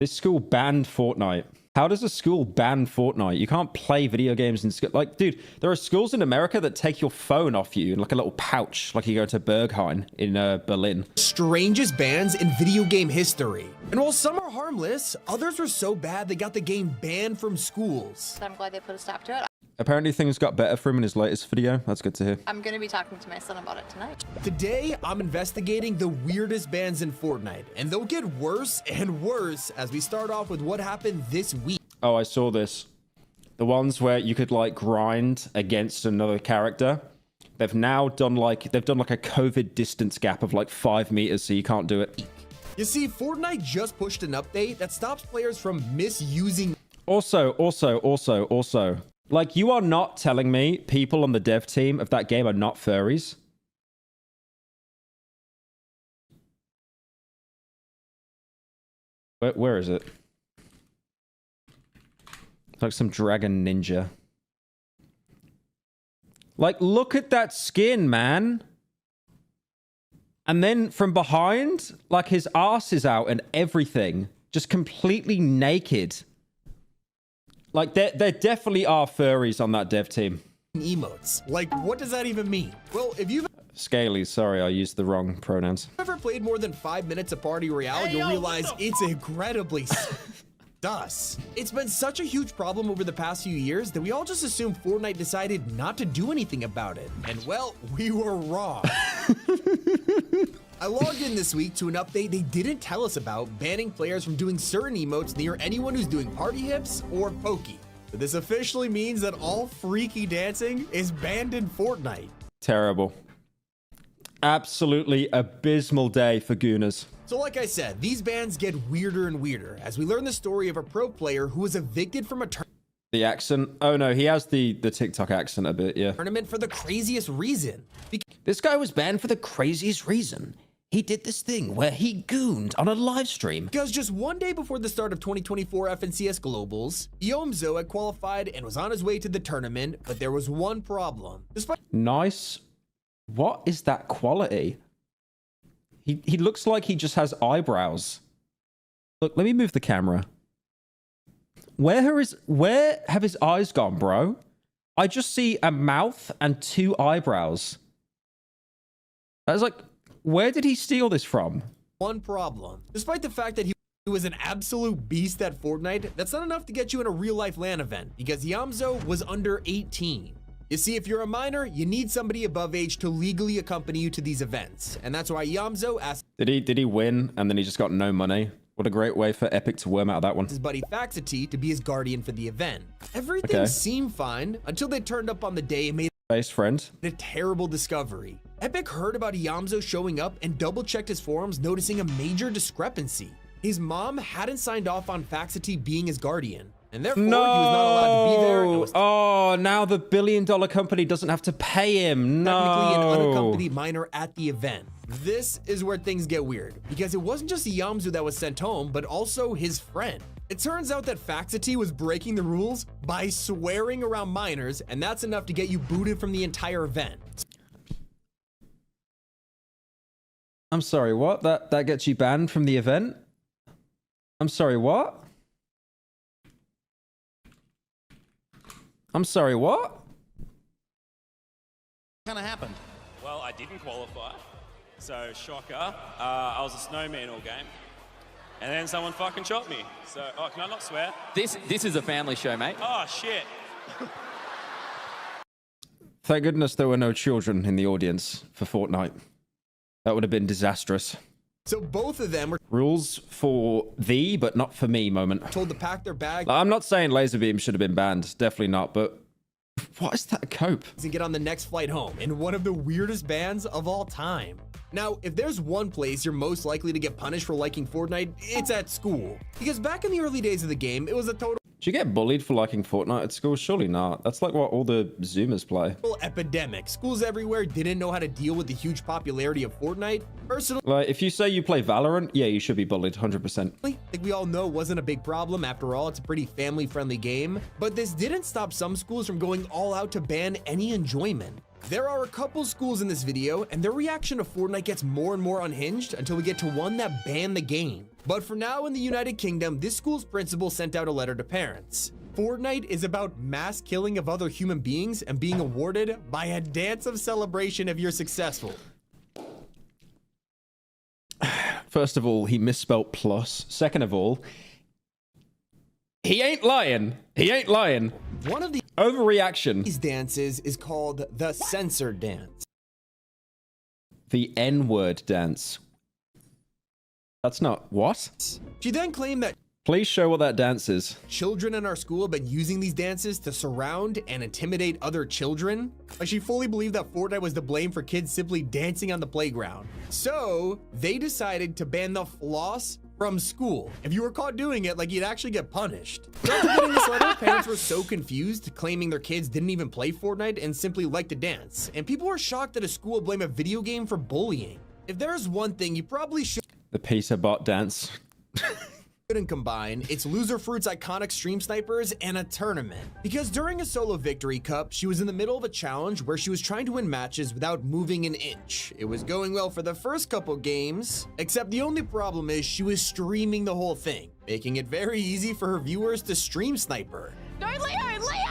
This school banned Fortnite. How does a school ban Fortnite? You can't play video games in school. Like, dude, there are schools in America that take your phone off you in like a little pouch, like you go to Berghain in Berlin. Strangest bans in video game history. And while some are harmless, others were so bad they got the game banned from schools. I'm glad they put a stop to it. Apparently things got better for him in his latest video. That's good to hear. I'm going to be talking to my son about it tonight. Today, I'm investigating the weirdest bans in Fortnite, and they'll get worse and worse as we start off with what happened this week. Oh, I saw this. The ones where you could like grind against another character. They've now done like, a COVID distance gap of like 5 meters, so you can't do it. You see, Fortnite just pushed an update that stops players from misusing. Also. Like, you are not telling me people on the dev team of that game are not furries? Where is it? Like some dragon ninja. Like, look at that skin, man. And then from behind, like his ass is out and everything. Just completely naked. Like, there definitely are furries on that dev team. Emotes. Like, what does that even mean? Well, if you've Scalies, sorry, I used the wrong pronouns. ever played more than 5 minutes of Party Royale, you'll realize it's incredibly sus. It's been such a huge problem over the past few years that we all just assumed Fortnite decided not to do anything about it. And well, we were wrong. I logged in this week to an update they didn't tell us about, banning players from doing certain emotes near anyone who's doing party hips or pokey. But this officially means that all freaky dancing is banned in Fortnite. Terrible. Absolutely abysmal day for Gooners. So like I said, these bans get weirder and weirder as we learn the story of a pro player who was evicted from a The accent? Oh no, he has the TikTok accent a bit, yeah. tournament for the craziest reason. This guy was banned for the craziest reason. He did this thing where he gooned on a live stream. Because just one day before the start of 2024 FNCS Globals, Yomzo had qualified and was on his way to the tournament, but there was one problem. Despite Nice. What is that quality? He looks like he just has eyebrows. Look, let me move the camera. Where have his eyes gone, bro? I just see a mouth and 2 eyebrows. That's like, where did he steal this from? one problem. Despite the fact that he was an absolute beast at Fortnite, that's not enough to get you in a real-life LAN event, because Yomzo was under 18. You see, if you're a minor, you need somebody above age to legally accompany you to these events, and that's why Yomzo asked Did he win and then he just got no money? What a great way for Epic to worm out that one. his buddy Faxity to be his guardian for the event. Everything seemed fine until they turned up on the day and made Best friend. a terrible discovery. Epic heard about Yomzo showing up and double-checked his forums, noticing a major discrepancy. His mom hadn't signed off on Faxity being his guardian, and therefore he was not allowed to be there. And was Oh, now the billion-dollar company doesn't have to pay him. No. technically an unaccompanied minor at the event. This is where things get weird, because it wasn't just Yomzo that was sent home, but also his friend. It turns out that Faxity was breaking the rules by swearing around minors, and that's enough to get you booted from the entire event. I'm sorry, what? That gets you banned from the event? I'm sorry, what? I'm sorry, what? Kind of happened. Well, I didn't qualify, so shocker. I was a snowman all game, and then someone fucking shot me. So, oh, can I not swear? This is a family show, mate. Oh shit! Thank goodness there were no children in the audience for Fortnite. That would have been disastrous. So both of them were Rules for thee, but not for me moment. told to pack their bag I'm not saying laser beam should have been banned. Definitely not, but what is that cope? and get on the next flight home in one of the weirdest bans of all time. Now, if there's one place you're most likely to get punished for liking Fortnite, it's at school. Because back in the early days of the game, it was a total Did you get bullied for liking Fortnite at school? Surely not. That's like what all the Zoomers play. epidemic. Schools everywhere didn't know how to deal with the huge popularity of Fortnite. Personally, Like, if you say you play Valorant, yeah, you should be bullied, 100%. like we all know, wasn't a big problem. After all, it's a pretty family-friendly game. But this didn't stop some schools from going all out to ban any enjoyment. There are a couple schools in this video, and their reaction to Fortnite gets more and more unhinged until we get to one that banned the game. But for now in the United Kingdom, this school's principal sent out a letter to parents. Fortnite is about mass killing of other human beings and being awarded by a dance of celebration if you're successful. First of all, he misspelt plus. Second of all, he ain't lying. He ain't lying. One of these Overreaction. dances is called the censor dance. The N-word dance. That's not what? She then claimed that Please show what that dance is. children in our school have been using these dances to surround and intimidate other children. Like, she fully believed that Fortnite was to blame for kids simply dancing on the playground. So they decided to ban the floss from school. If you were caught doing it, like, you'd actually get punished. After getting this letter, parents were so confused, claiming their kids didn't even play Fortnite and simply liked to dance. And people were shocked that a school would blame a video game for bullying. If there's one thing you probably The pizza bot dance. shouldn't combine, it's Loser Fruit's iconic stream snipers and a tournament. Because during a solo victory cup, she was in the middle of a challenge where she was trying to win matches without moving an inch. It was going well for the first couple games, except the only problem is she was streaming the whole thing, making it very easy for her viewers to stream snipe her. No, Leo! Leo!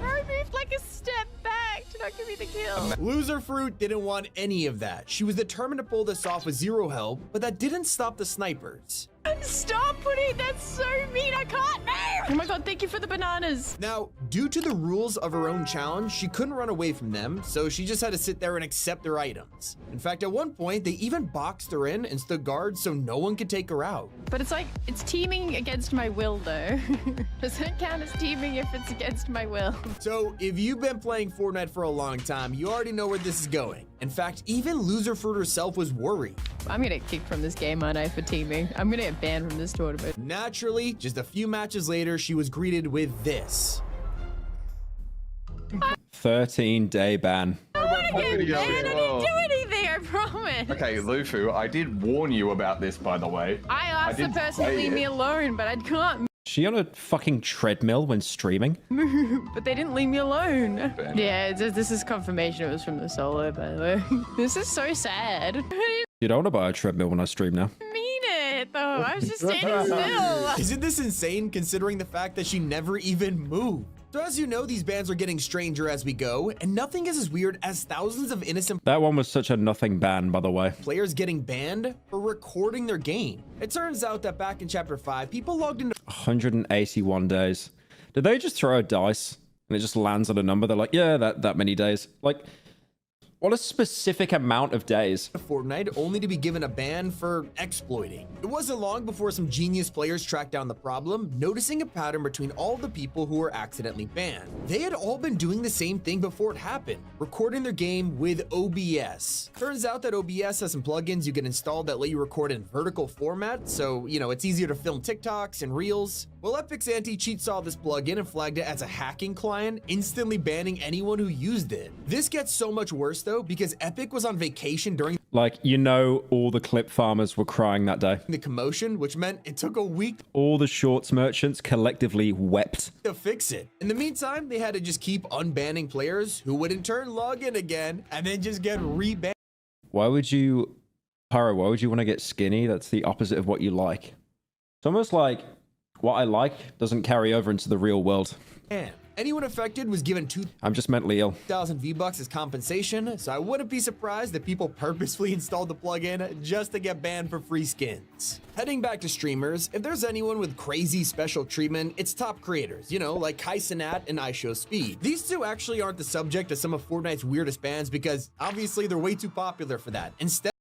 Bro moved like a step back to not give me the kill. Loser Fruit didn't want any of that. She was determined to pull this off with zero help, but that didn't stop the snipers. Stop putting that's so mean. I can't move. Oh my god, thank you for the bananas. Now, due to the rules of her own challenge, she couldn't run away from them, so she just had to sit there and accept their items. In fact, at one point, they even boxed her in and stood guard so no one could take her out. But it's like, it's teaming against my will though. Does it count as teaming if it's against my will? So, if you've been playing Fortnite for a long time, you already know where this is going. In fact, even Loser Fruit herself was worried. I'm gonna get kicked from this game, aren't I, for teaming? I'm gonna get banned from this tournament. Naturally, just a few matches later, she was greeted with this. 13-day ban. I wanna get video banned. I as didn't well. do anything, I promise. Okay, Lufu, I did warn you about this, by the way. I asked the did person to say leave it. me alone, but I can't She on a fucking treadmill when streaming? move. But they didn't leave me alone. Banned. Yeah, this is confirmation it was from the solo, by the way. This is so sad. I didn't You don't want to buy a treadmill when I stream now. mean it, though. I was just standing still. Isn't this insane considering the fact that she never even moved? So as you know, these bans are getting stranger as we go, and nothing is as weird as thousands of innocent That one was such a nothing ban, by the way. players getting banned for recording their game. It turns out that back in Chapter 5, people logged into 181 days. Did they just throw a dice and it just lands on a number? They're like, yeah, that many days. Like, what a specific amount of days. Fortnite only to be given a ban for exploiting. It wasn't long before some genius players tracked down the problem, noticing a pattern between all the people who were accidentally banned. They had all been doing the same thing before it happened, recording their game with OBS. Turns out that OBS has some plugins you can install that let you record in vertical format, so, you know, it's easier to film TikToks and Reels. Well, Epic's anti-cheat saw this plugin and flagged it as a hacking client, instantly banning anyone who used it. This gets so much worse though, because Epic was on vacation during Like, you know, all the clip farmers were crying that day. the commotion, which meant it took a week All the shorts merchants collectively wept. to fix it. In the meantime, they had to just keep unbanning players who would in turn log in again and then just get rebanned. Why would you, Pyro, why would you want to get skinny? That's the opposite of what you like. It's almost like what I like doesn't carry over into the real world. Anyone affected was given I'm just mentally ill. 2,000 V-Bucks as compensation, so I wouldn't be surprised that people purposefully installed the plugin just to get banned for free skins. Heading back to streamers, if there's anyone with crazy special treatment, it's top creators, you know, like Kai Cenat and iShowSpeed. These two actually aren't the subject of some of Fortnite's weirdest bans because obviously they're way too popular for that. Instead,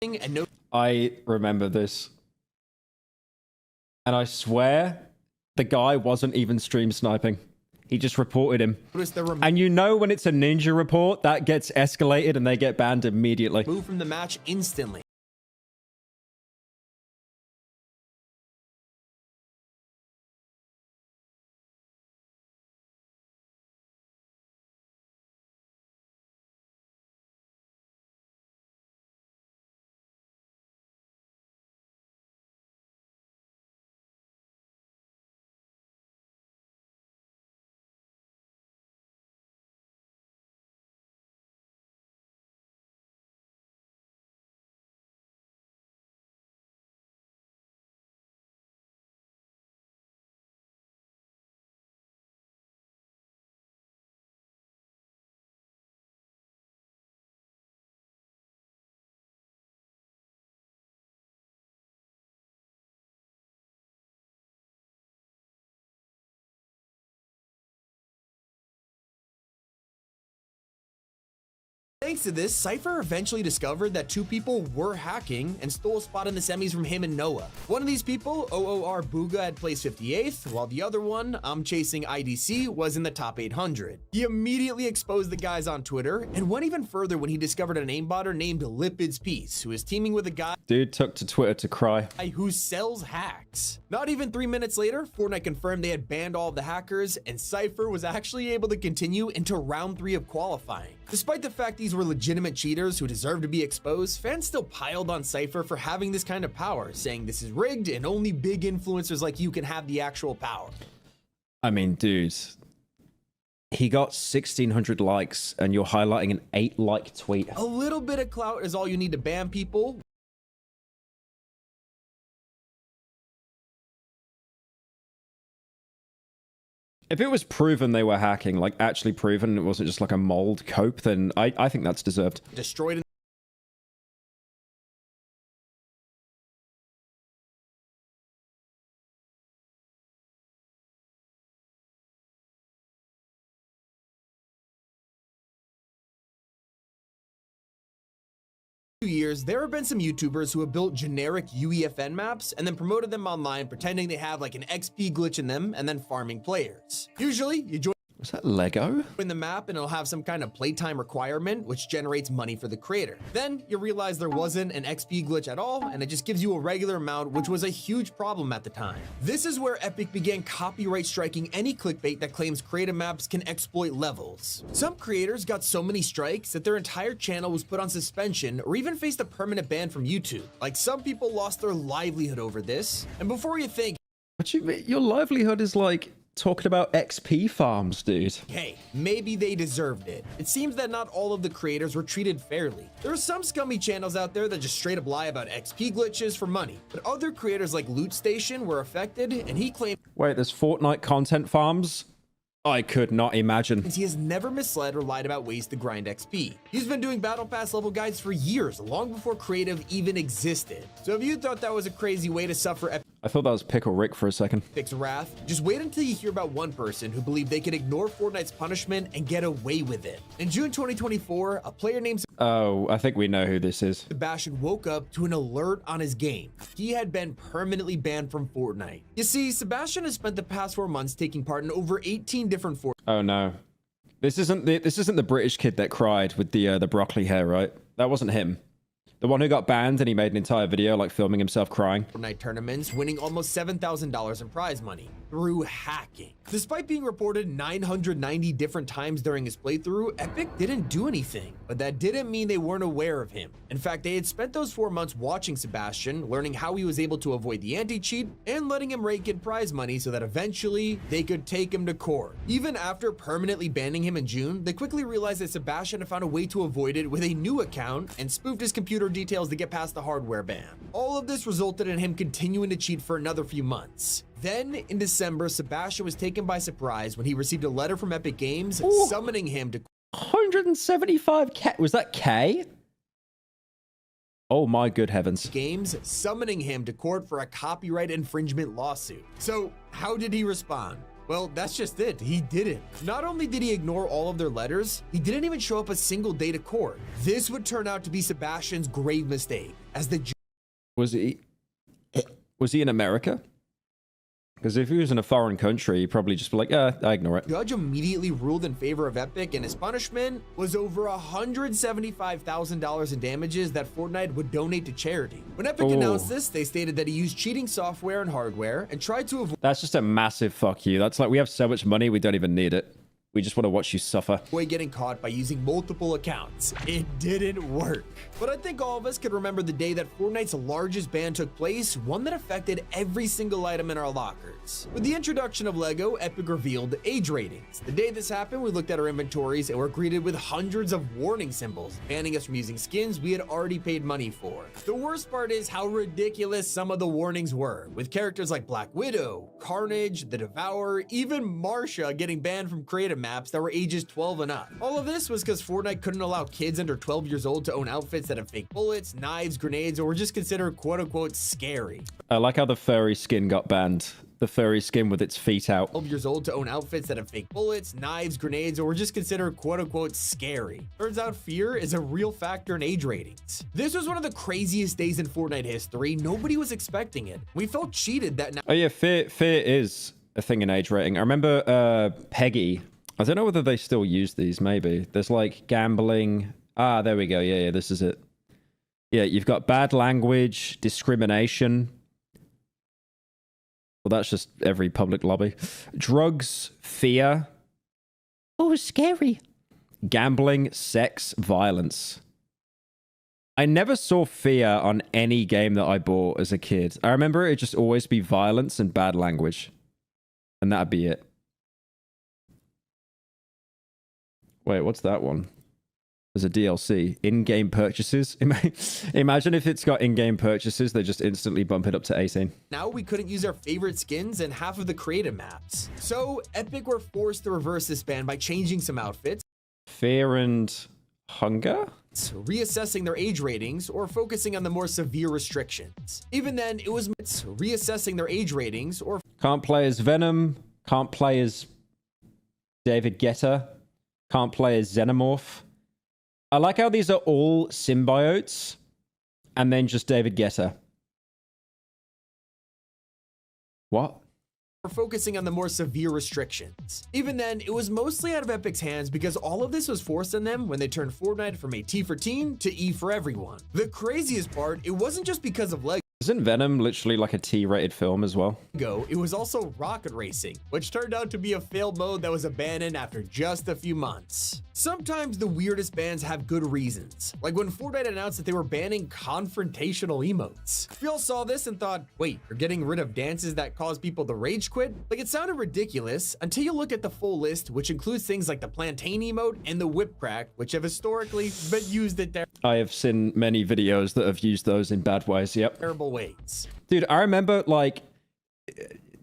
and no I remember this. And I swear the guy wasn't even stream sniping. He just reported him. notice the And you know when it's a ninja report, that gets escalated and they get banned immediately. removed from the match instantly. Thanks to this, Cypher eventually discovered that two people were hacking and stole a spot in the semis from him and Noah. One of these people, OOR Booga, had placed 58th, while the other one, I'm Chasing IDC, was in the top 800. He immediately exposed the guys on Twitter and went even further when he discovered an aimbotter named Lipid's Peace, who is teaming with a guy Dude took to Twitter to cry. who sells hacks. Not even 3 minutes later, Fortnite confirmed they had banned all of the hackers, and Cypher was actually able to continue into round 3 of qualifying. Despite the fact these were legitimate cheaters who deserved to be exposed, fans still piled on Cypher for having this kind of power, saying this is rigged and only big influencers like you can have the actual power. I mean, dude, he got 1,600 likes and you're highlighting an 8-like tweet. A little bit of clout is all you need to ban people. If it was proven they were hacking, like actually proven, it wasn't just like a mold cope, then I think that's deserved. Destroyed in years, there have been some YouTubers who have built generic UEFN maps and then promoted them online, pretending they have like an XP glitch in them and then farming players. Usually, you join Was that Lego? the map and it'll have some kind of playtime requirement, which generates money for the creator. Then you realize there wasn't an XP glitch at all, and it just gives you a regular amount, which was a huge problem at the time. This is where Epic began copyright striking any clickbait that claims creative maps can exploit levels. Some creators got so many strikes that their entire channel was put on suspension or even faced a permanent ban from YouTube. Like, some people lost their livelihood over this. And before you think, What you mean? Your livelihood is like talking about XP farms, dude. hey, maybe they deserved it, it seems that not all of the creators were treated fairly. There are some scummy channels out there that just straight up lie about XP glitches for money, but other creators like Loot Station were affected, and he claims Wait, there's Fortnite content farms? I could not imagine. he has never misled or lied about ways to grind XP. He's been doing Battle Pass level guides for years, long before creative even existed. So if you thought that was a crazy way to suffer I thought that was Pickle Rick for a second. Epic's wrath, just wait until you hear about one person who believed they could ignore Fortnite's punishment and get away with it. In June 2024, a player named Oh, I think we know who this is. Sebastian woke up to an alert on his game. He had been permanently banned from Fortnite. You see, Sebastian has spent the past 4 months taking part in over 18 different Fortnite Oh no. This isn't the British kid that cried with the broccoli hair, right? That wasn't him. The one who got banned and he made an entire video like filming himself crying. tournaments, winning almost $7,000 in prize money through hacking. Despite being reported 990 different times during his playthrough, Epic didn't do anything, but that didn't mean they weren't aware of him. In fact, they had spent those 4 months watching Sebastian, learning how he was able to avoid the anti-cheat, and letting him rake in prize money so that eventually they could take him to court. Even after permanently banning him in June, they quickly realized that Sebastian had found a way to avoid it with a new account and spoofed his computer details to get past the hardware ban. All of this resulted in him continuing to cheat for another few months. Then, in December, Sebastian was taken by surprise when he received a letter from Epic Games summoning him to 175K. Was that K? Oh my good heavens. summoning him to court for a copyright infringement lawsuit. So, how did he respond? Well, that's just it. He didn't. Not only did he ignore all of their letters, he didn't even show up a single day to court. This would turn out to be Sebastian's grave mistake, as the Was he in America? Because if he was in a foreign country, he'd probably just be like, I ignore it. judge immediately ruled in favor of Epic, and his punishment was over $175,000 in damages that Fortnite would donate to charity. When Epic announced this, they stated that he used cheating software and hardware and tried to That's just a massive fuck you. That's like, we have so much money, we don't even need it. We just want to watch you suffer. avoid getting caught by using multiple accounts. It didn't work. But I think all of us could remember the day that Fortnite's largest ban took place, one that affected every single item in our lockers. With the introduction of Lego, Epic revealed age ratings. The day this happened, we looked at our inventories and were greeted with hundreds of warning symbols, banning us from using skins we had already paid money for. The worst part is how ridiculous some of the warnings were, with characters like Black Widow, Carnage, the Devourer, even Marsha getting banned from creative maps that were ages 12 and up. All of this was because Fortnite couldn't allow kids under 12 years old to own outfits that have fake bullets, knives, grenades, or were just considered quote-unquote scary. I like how the furry skin got banned. the furry skin with its feet out. 12 years old to own outfits that have fake bullets, knives, grenades, or were just considered quote-unquote scary. Turns out fear is a real factor in age ratings. This was one of the craziest days in Fortnite history. Nobody was expecting it. We felt cheated that now. Oh yeah, fear is a thing in age rating. I remember Peggy. I don't know whether they still use these, maybe. There's like gambling. Ah, there we go. Yeah, this is it. Yeah, you've got bad language, discrimination. Well, that's just every public lobby. Drugs, fear. Oh, scary. Gambling, sex, violence. I never saw fear on any game that I bought as a kid. I remember it'd just always be violence and bad language. And that'd be it. Wait, what's that one? There's a DLC. In-game purchases. Imagine if it's got in-game purchases, they just instantly bump it up to 18. Now we couldn't use our favorite skins and half of the creative maps. So Epic were forced to reverse this ban by changing some outfits, Fear and hunger? reassessing their age ratings, or focusing on the more severe restrictions. Even then, it was reassessing their age ratings or Can't play as Venom. Can't play as David Guetta. Can't play as Xenomorph. I like how these are all symbiotes and then just David Guetta. What? focusing on the more severe restrictions. Even then, it was mostly out of Epic's hands because all of this was forced on them when they turned Fortnite from a T for teen to E for everyone. The craziest part, it wasn't just because of Isn't Venom literally like a T-rated film as well? Lego, it was also rocket racing, which turned out to be a failed mode that was abandoned after just a few months. Sometimes the weirdest bans have good reasons, like when Fortnite announced that they were banning confrontational emotes. We all saw this and thought, wait, you're getting rid of dances that cause people to rage quit? Like, it sounded ridiculous until you look at the full list, which includes things like the plantain emote and the whip crack, which have historically been used in I have seen many videos that have used those in bad ways, yep. terrible ways. Dude, I remember, like,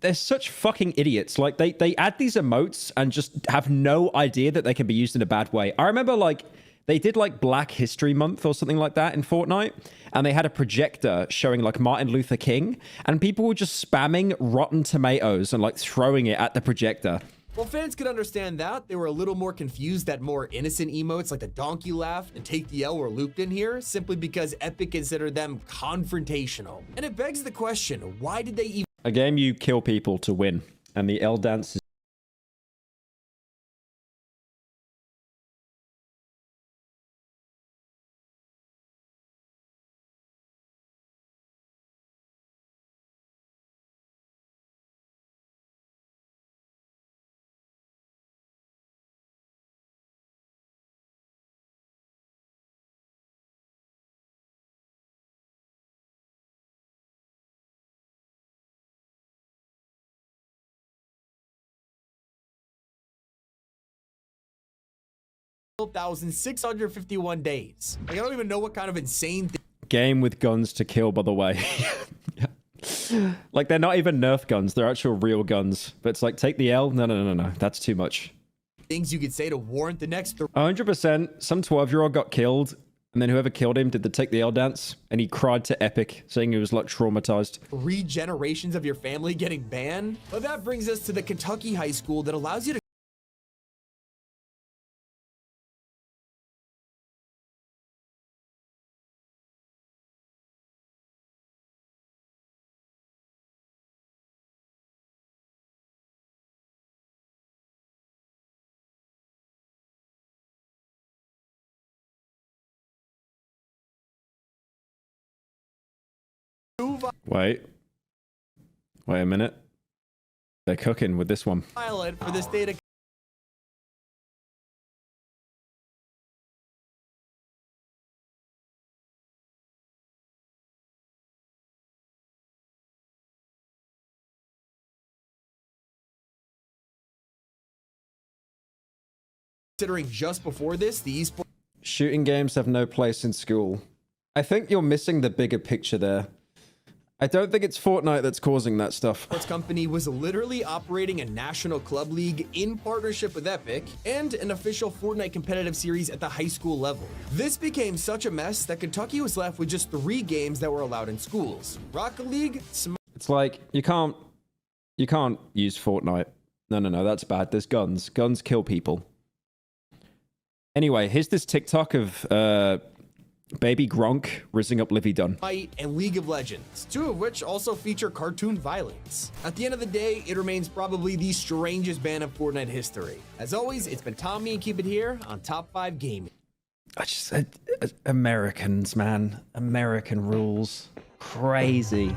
they're such fucking idiots. Like, they add these emotes and just have no idea that they can be used in a bad way. I remember, like, they did, like, Black History Month or something like that in Fortnite, and they had a projector showing, like, Martin Luther King, and people were just spamming Rotten Tomatoes and, like, throwing it at the projector. While fans could understand that, they were a little more confused that more innocent emotes like the donkey laugh and take the L were looped in here simply because Epic considered them confrontational. And it begs the question, why did they even A game you kill people to win, and the L dance is $1,651 days? Like, I don't even know what kind of insane thing game with guns to kill, by the way. Yeah. Like, they're not even Nerf guns, they're actual real guns. But it's like, take the L? No, that's too much. things you could say to warrant the next 100%, some 12-year-old got killed, and then whoever killed him did the take the L dance, and he cried to Epic, saying he was, like, traumatized. 3 generations of your family getting banned? But that brings us to the Kentucky high school that allows you to Wait a minute. They're cooking with this one. violate for this data considering just before this, the esports Shooting games have no place in school. I think you're missing the bigger picture there. I don't think it's Fortnite that's causing that stuff. company was literally operating a national club league in partnership with Epic and an official Fortnite competitive series at the high school level. This became such a mess that Kentucky was left with just 3 games that were allowed in schools: Rocket League, It's like, you can't You can't use Fortnite. No, that's bad. There's guns. Guns kill people. Anyway, here's this TikTok of baby Gronk rizzing up Livy Dunn. Fortnite and League of Legends, two of which also feature cartoon violence. At the end of the day, it remains probably the strangest ban of Fortnite history. As always, it's been Tommy and keep it here on Top 5 Gaming. I just said Americans, man. American rules. Crazy.